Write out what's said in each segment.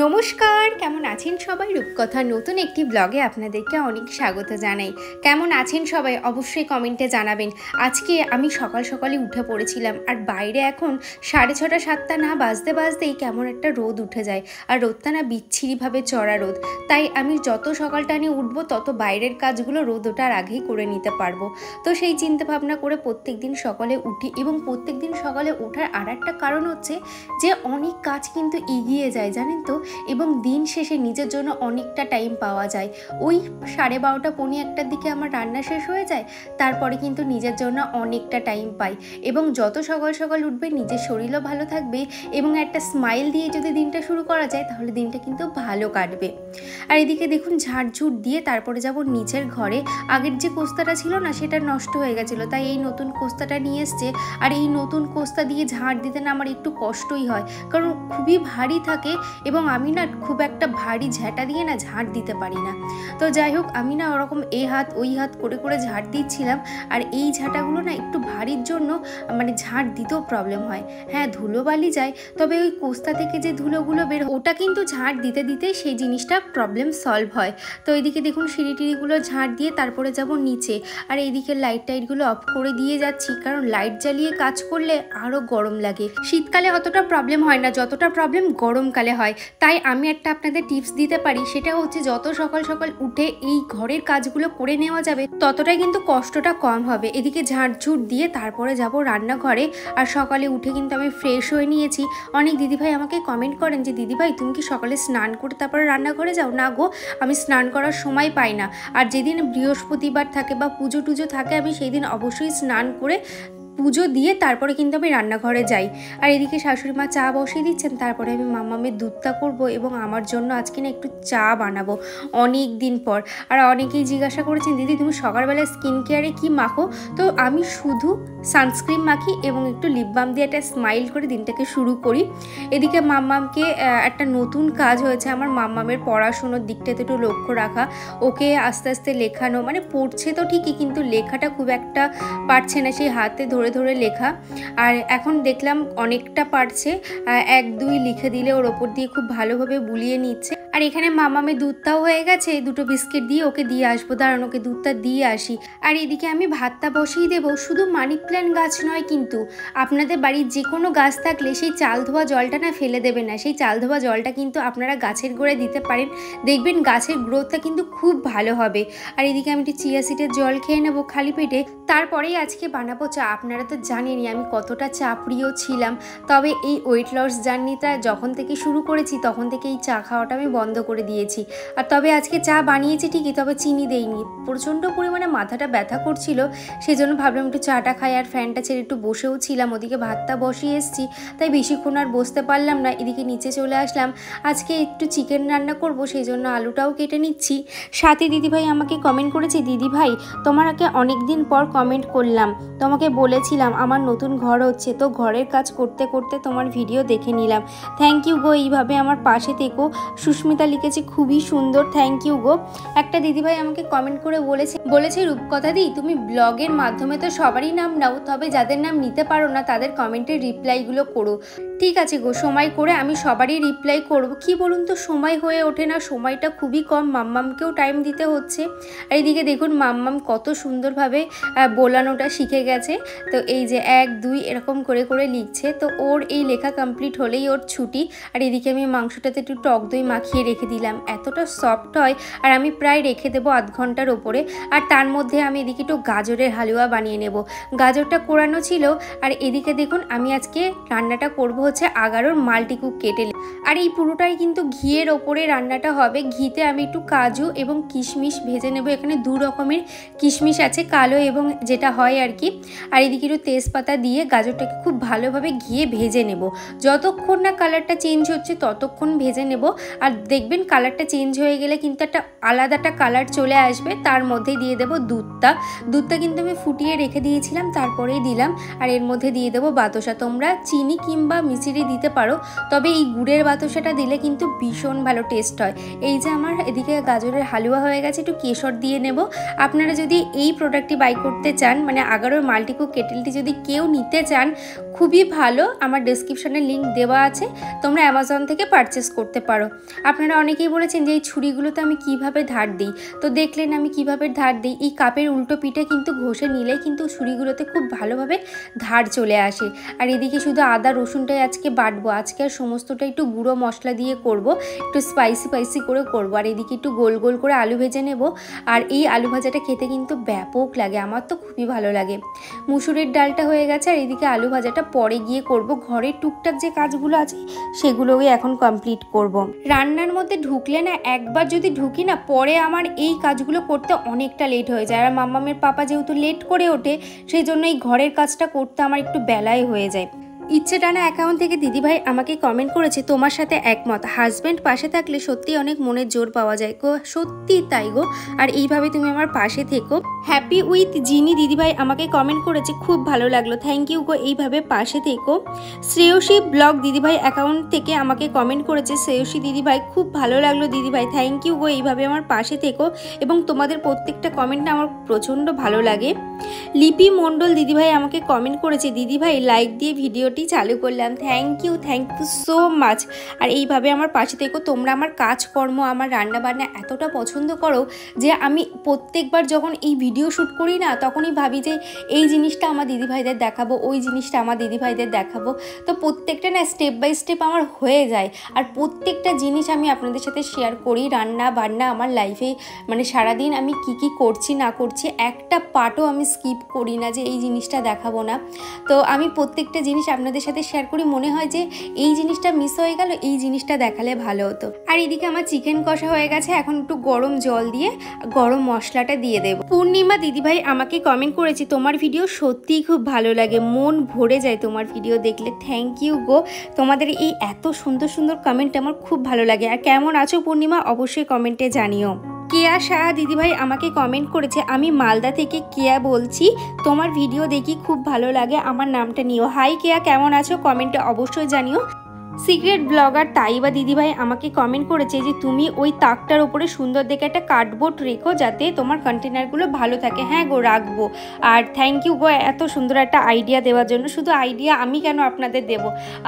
নমস্কার, কেমন আছেন সবাই? রূপকথার নতুন একটি ব্লগে আপনাদেরকে অনেক স্বাগত জানাই। কেমন আছেন সবাই অবশ্যই কমেন্টে জানাবেন। আজকে আমি সকাল সকালে উঠে পড়েছিলাম, আর বাইরে এখন 6:30 7টা না বাজতেই কেমন একটা রোদ উঠে যায়, আর রোদটা না বিচ্ছিরিভাবে চড়া রোদ। তাই আমি যত সকালটানে উঠবো তত বাইরের কাজগুলো রোদ ওঠার আগেই করে নিতে পারবো। তো সেই চিন্তা ভাবনা করে প্রত্যেক দিন সকালে উঠি, এবং প্রত্যেক দিন সকালে ওঠার আর একটা কারণ হচ্ছে যে অনেক কাজ কিন্তু এগিয়ে যায় জানেন তো, এবং দিন শেষে নিজের জন্য অনেকটা টাইম পাওয়া যায়। ওই 12:30 পৌনে 1টার দিকে আমার রান্না শেষ হয়ে যায়, তারপরে কিন্তু নিজের জন্য অনেকটা টাইম পাই। এবং যত সকাল সকাল উঠবে নিজের শরীরও ভালো থাকবে, এবং একটা স্মাইল দিয়ে যদি দিনটা শুরু করা যায় তাহলে দিনটা কিন্তু ভালো কাটবে। আর এদিকে দেখুন ঝাড়ঝুট দিয়ে তারপরে যাব নিচের ঘরে। আগের যে কোস্তাটা ছিল না সেটা নষ্ট হয়ে গেছিলো, তাই এই নতুন কোস্তাটা নিয়ে এসছে। আর এই নতুন কোস্তা দিয়ে ঝাড় দিতে না আমার একটু কষ্টই হয়, কারণ খুবই ভারী থাকে, এবং আমি না খুব একটা ভারী ঝাঁটা দিয়ে না ঝাড় দিতে পারি না। তো যাই হোক, আমি না ওরকম এই হাত ওই হাত করে করে ঝাড় দিচ্ছিলাম। আর এই ঝাঁটাগুলো না একটু ভারীর জন্য মানে ঝাড় দিতেও প্রবলেম হয়। হ্যাঁ, ধুলোবালি যায়, তবে ওই কোস্তা থেকে যে ধুলোগুলো বের ওটা কিন্তু ঝাড় দিতে দিতে সেই জিনিসটা প্রবলেম সলভ হয়। তো এইদিকে দেখুন সিঁড়ি টিড়িগুলো ঝাড় দিয়ে তারপরে যাব নিচে। আর এইদিকে লাইট টাইটগুলো অফ করে দিয়ে যাচ্ছি, কারণ লাইট জ্বালিয়ে কাজ করলে আরও গরম লাগে। শীতকালে অতটা প্রবলেম হয় না যতটা প্রবলেম গরমকালে হয়। তাই আমি একটা আপনাদের টিপস দিতে পারি, সেটা হচ্ছে যত সকাল সকাল উঠে এই ঘরের কাজগুলো করে নেওয়া যাবে ততটাই কিন্তু কষ্টটা কম হবে। এদিকে ঝাড়ঝুট দিয়ে তারপরে যাব রান্নাঘরে। আর সকালে উঠে কিন্তু আমি ফ্রেশ হয়ে নিয়েছি। অনেক দিদিভাই আমাকে কমেন্ট করেন যে দিদিভাই তুমি কি সকালে স্নান করে তারপরে রান্নাঘরে যাও? না গো, আমি স্নান করার সময় পাই না। আর যেদিন বৃহস্পতিবার থাকে বা পুজো টুজো থাকে আমি সেই দিন অবশ্যই স্নান করে পুজো দিয়ে তারপরে কিন্তু আমি রান্নাঘরে যাই। আর এদিকে শাশুড়ি মা চা বসিয়ে দিচ্ছেন, তারপরে আমি মামামের দুধটা করব, এবং আমার জন্য আজকে না একটু চা বানাবো অনেক দিন পর। আর অনেকেই জিজ্ঞাসা করেছেন দিদি তুমি সকালবেলায় স্কিন কেয়ারে কী মাখো? তো আমি শুধু সানস্ক্রিন মাখি এবং একটু লিপ বাম দিয়ে একটা স্মাইল করে দিনটাকে শুরু করি। এদিকে মাম্মামকে একটা নতুন কাজ হয়েছে, আমার মাম্মামের পড়াশুনোর দিকটাতে একটু লক্ষ্য রাখা, ওকে আস্তে আস্তে লেখানো, মানে পড়ছে তো ঠিকই কিন্তু লেখাটা খুব একটা পারছে না, সেই হাতে ধরে ধরে লেখা। আর এখন দেখলাম অনেকটা পারছে, 1 2 লিখে দিলে ওর ওপর দিয়ে খুব ভালোভাবে বুলিয়ে নিচ্ছে। আর এখানে মামামের দুধটাও হয়ে গেছে, 2টো বিস্কিট দিয়ে ওকে দিয়ে আসবো, দাঁড়ান ওকে দুধটা দিয়ে আসি। আর এদিকে আমি ভাতটা বসিয়ে দেবো। শুধু মানি প্ল্যান্ট গাছ নয় কিন্তু, আপনাদের বাড়ির যে কোনো গাছ থাকলে সেই চাল ধোয়া জলটা না ফেলে দেবেন না, সেই চাল ধোয়া জলটা কিন্তু আপনারা গাছের গোড়ায় দিতে পারেন, দেখবেন গাছের গ্রোথটা কিন্তু খুব ভালো হবে। আর এদিকে আমি একটু চিয়া সিডের জল খেয়ে নেবো খালি পেটে, তারপরেই আজকে বানাবো চা। আপনারা তো জানেনই আমি কতটা চা প্রিয় ছিলাম, তবে এই ওয়েট লস জার্নিটা যখন থেকে শুরু করেছি তখন থেকে এই চা খাওয়াটা আমি বন্ধ করে দিয়েছি। আর তবে আজকে চা বানিয়েছি ঠিকই, তবে চিনি দেইনি। প্রচণ্ড পরিমাণে মাথাটা ব্যথা করছিল, সেজন্য ভাবলাম একটু চাটা খাই। আর ফ্যানটা ছেড়ে একটু বসেও ছিলাম, ওদিকে ভাতটা বসিয়ে এসেছি, তাই বেশিক্ষণ আর বসতে পারলাম না। এদিকে নিচে চলে আসলাম, আজকে একটু চিকেন রান্না করব, সেই জন্য আলুটাও কেটে নিচ্ছি। সাথে দিদিভাই আমাকে কমেন্ট করেছে, দিদিভাই তোমাকে অনেক দিন পর কমেন্ট করলাম, তোমাকে বলেছিলাম আমার নতুন ঘর হচ্ছে, তো ঘরের কাজ করতে করতে তোমার ভিডিও দেখে নিলাম। থ্যাংক ইউ গো, এইভাবে আমার পাশে থেকো। সুস্মিতা লিখেছে খুবই সুন্দর, থ্যাংক ইউ গো। একটা দিদিভাই আমাকে কমেন্ট করে বলেছে রূপকথা দি তুমি ব্লগের মাধ্যমে তো সবারই নাম নাও, তবে যাদের নাম নিতে পারো না তাদের কমেন্টের রিপ্লাইগুলো করো। ঠিক আছে গো, সময় করে আমি সবারই রিপ্লাই করব। কি বলুন তো, সময় হয়ে ওঠে না, সময়টা খুবই কম, মাম্মামকেও টাইম দিতে হচ্ছে। আর এইদিকে দেখুন মাম্মাম কত সুন্দরভাবে বোলানোটা শিখে গেছে। তো এই যে 1 2 এরকম করে করে লিখছে, তো ওর এই লেখা কমপ্লিট হলেই ওর ছুটি। আর এদিকে আমি মাংসটাতে একটু টক দই মাখিয়ে রেখে দিলাম, এতটা সফট হয়। আর আমি প্রায় রেখে দেবো আধ ঘন্টার ওপরে। আর তার মধ্যে আমি এদিকে একটু গাজরের হালুয়া বানিয়ে নেব, গাজরটা কোরানো ছিল। আর এদিকে দেখুন আমি আজকে রান্নাটা করব হচ্ছে আগারোর মাল্টিকুক কেটেল। আর এই পুরোটাই কিন্তু ঘিয়ের ওপরে রান্নাটা হবে। ঘিতে আমি একটু কাজু এবং কিশমিশ ভেজে নেব। এখানে 2 রকমের কিশমিশ আছে, কালো এবং যেটা হয় আর কি। আর এদিকে একটু তেজপাতা দিয়ে গাজরটাকে খুব ভালোভাবে ঘিয়ে ভেজে নেব, যতক্ষণ না কালারটা চেঞ্জ হচ্ছে ততক্ষণ ভেজে নেব। আর দেখবেন কালারটা চেঞ্জ হয়ে গেলে কিন্তু একটা আলাদাটা কালার চলে আসবে। তার মধ্যে দিয়ে দেবো দুধটা কিন্তু আমি ফুটিয়ে রেখে দিয়েছিলাম, তারপরেই দিলাম। আর এর মধ্যে দিয়ে দেবো বাতাসা। তোমরা চিনি কিংবা মিশ্রি দিতে পারো, তবে এই গুড়ের বাতাসাটা দিলে কিন্তু ভীষণ ভালো টেস্ট হয়। এই যে আমার এদিকে গাজরের হালুয়া হয়ে গেছে, একটু কেশর দিয়ে নেব। আপনারা যদি এই প্রোডাক্টটি বাই করতে চান, মানে আগারোর মাল্টিকুক কেটেলটি যদি কেউ নিতে চান, খুবই ভালো। আমার ডেসক্রিপশনে লিঙ্ক দেওয়া আছে, তোমরা অ্যামাজন থেকে পারচেস করতে পারো। আপনারা অনেকেই বলেছেন যে এই ছুরিগুলোতে আমি কিভাবে ধার দিই, তো দেখলেন আমি কিভাবে ধার দিই। এই কাপের উল্টো পিঠে কিন্তু ঘষে নিলে কিন্তু ছুরিগুলোতে খুব ভালোভাবে ধার চলে আসে। আর এদিকে শুধু আদা রসুনটাই আজকে বাটবো। আজকে আর সমস্তটা একটু গুঁড়ো মশলা দিয়ে করব, একটু স্পাইসি করে করব। আর এদিকে একটু গোল গোল করে আলু ভেজে নেব। আর এই আলু ভাজাটা খেতে কিন্তু ব্যাপক লাগে, আমার তো খুবই ভালো লাগে। মুসুরের ডালটা হয়ে গেছে, আর এদিকে আলু ভাজাটা পরে গিয়ে করব। ঘরের টুকটাক যে কাজগুলো আছে সেগুলোই এখন কমপ্লিট করব। রান্নার মধ্যে ঢুকলে না, একবার যদি ঢুকি না, পরে আমার এই কাজগুলো করতে অনেকটা লেট হয়ে যায়। আর মাম্মামের পাপা যেহেতু লেট করে ওঠে, সেই জন্য এই ঘরের কাজটা করতে আমার একটু বেলায় হয়ে যায়। ইচ্ছে টানা অ্যাকাউন্ট থেকে দিদিভাই আমাকে কমেন্ট করেছে, তোমার সাথে একমত, হাজব্যান্ড পাশে থাকলে সত্যি অনেক মনের জোর পাওয়া যায় গো। সত্যি তাই গো, আর এইভাবে তুমি আমার পাশে থেকো। হ্যাপি উইথ জিনি দিদিভাই আমাকে কমেন্ট করেছে, খুব ভালো লাগলো, থ্যাংক ইউ গো, এইভাবে পাশে থেকো। শ্রেয়সী ব্লগ দিদিভাই অ্যাকাউন্ট থেকে আমাকে কমেন্ট করেছে, শ্রেয়সী দিদিভাই খুব ভালো লাগলো দিদিভাই, থ্যাংক ইউ গো, এইভাবে আমার পাশে থেকো। এবং তোমাদের প্রত্যেকটা কমেন্টটা আমার প্রচণ্ড ভালো লাগে। লিপি মণ্ডল দিদিভাই আমাকে কমেন্ট করেছে, দিদিভাই লাইক দিয়ে ভিডিওটি চালু করলাম, থ্যাংক ইউ সো মাচ। আর এইভাবে আমার পাশে থেকো। তোমরা আমার কাজকর্ম, আমার রান্নাবান্না এতটা পছন্দ করো যে আমি প্রত্যেকবার যখন এই ভিডিও শ্যুট করি না, তখনই ভাবি যে এই জিনিসটা আমার দিদিভাইদের দেখাবো, ওই জিনিসটা আমার দিদিভাইদের দেখাবো। তো প্রত্যেকটা না স্টেপ বাই স্টেপ আমার হয়ে যায়। আর প্রত্যেকটা জিনিস আমি আপনাদের সাথে শেয়ার করি। রান্না বান্না আমার লাইফে, মানে সারাদিন আমি কি করছি না করছি, একটা পার্টও আমি স্কিপ করি না যে এই জিনিসটা দেখাবো না। তো আমি প্রত্যেকটা জিনিস আপনাদের সাথে শেয়ার করি। মনে হয় যে এই জিনিসটা মিস হয়ে গেল, এই জিনিসটা দেখালে ভালো হতো। আর এদিকে আমার চিকেন কষা হয়ে গেছে, এখন একটু গরম জল দিয়ে গরম মশলাটা দিয়ে দেবো। পূর্ণিমা দিদিভাই আমাকে কমেন্ট করেছে, তোমার ভিডিও সত্যিই খুব ভালো লাগে, মন ভরে যায় তোমার ভিডিও দেখলে, থ্যাংক ইউ গো। তোমাদের এই এত সুন্দর সুন্দর কমেন্ট আমার খুব ভালো লাগে। আর কেমন আছো পূর্ণিমা, অবশ্যই কমেন্টে জানিও। কেয়া সাহা দিদিভাই আমাকে কমেন্ট করেছে, আমি মালদা থেকে কেয়া বলছি, তোমার ভিডিও দেখি খুব ভালো লাগে, আমার নামটা নিও। হাই কেয়া, কেমন আছো, কমেন্টে অবশ্যই জানিও। সিক্রেট ব্লগার তাইবা দিদিভাই আমাকে কমেন্ট করেছে যে তুমি ওই তাকটার ওপরে সুন্দর দেখে একটা কার্ডবোর্ড রেখো, যাতে তোমার কন্টেনারগুলো ভালো থাকে। হ্যাঁ গো, রাখবো। আর থ্যাংক ইউ গো এত সুন্দর একটা আইডিয়া দেওয়ার জন্য। শুধু আইডিয়া আমি কেন আপনাদের দেব,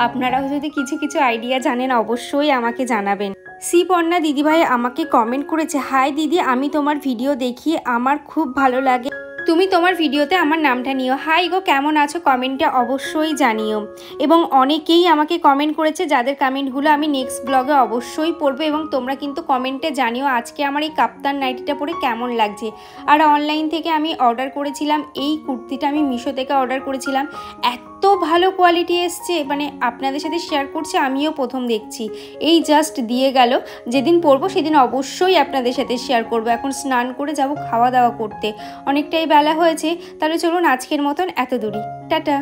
আপনারাও যদি কিছু আইডিয়া জানেন অবশ্যই আমাকে জানাবেন। শ্রীপর্ণা দিদিভাই আমাকে কমেন্ট করেছে, হাই দিদি, আমি তোমার ভিডিও দেখি, আমার খুব ভালো লাগে, তুমি তোমার ভিডিওতে আমার নামটা নিও। হাই গো, কেমন আছো, কমেন্টে অবশ্যই জানিও। এবং অনেকেই আমাকে কমেন্ট করেছে, যাদের কমেন্টগুলো আমি নেক্সট ব্লগে অবশ্যই পড়বো। এবং তোমরা কিন্তু কমেন্টে জানিও আজকে আমার এই কাপ্তান নাইটিটা পরে কেমন লাগছে। আর অনলাইন থেকে আমি অর্ডার করেছিলাম এই কুর্তিটা, আমি মিশো থেকে অর্ডার করেছিলাম, এত ভালো কোয়ালিটি এসছে, মানে আপনাদের সাথে শেয়ার করছি, আমিও প্রথম দেখছি, এই জাস্ট দিয়ে গেল। যেদিন পরবো সেদিন অবশ্যই আপনাদের সাথে শেয়ার করবো। এখন স্নান করে যাব খাওয়া দাওয়া করতে, অনেকটাই বেলা হয়েছে। তাহলে চলুন আজকের মতন এত দূরই, টাটা।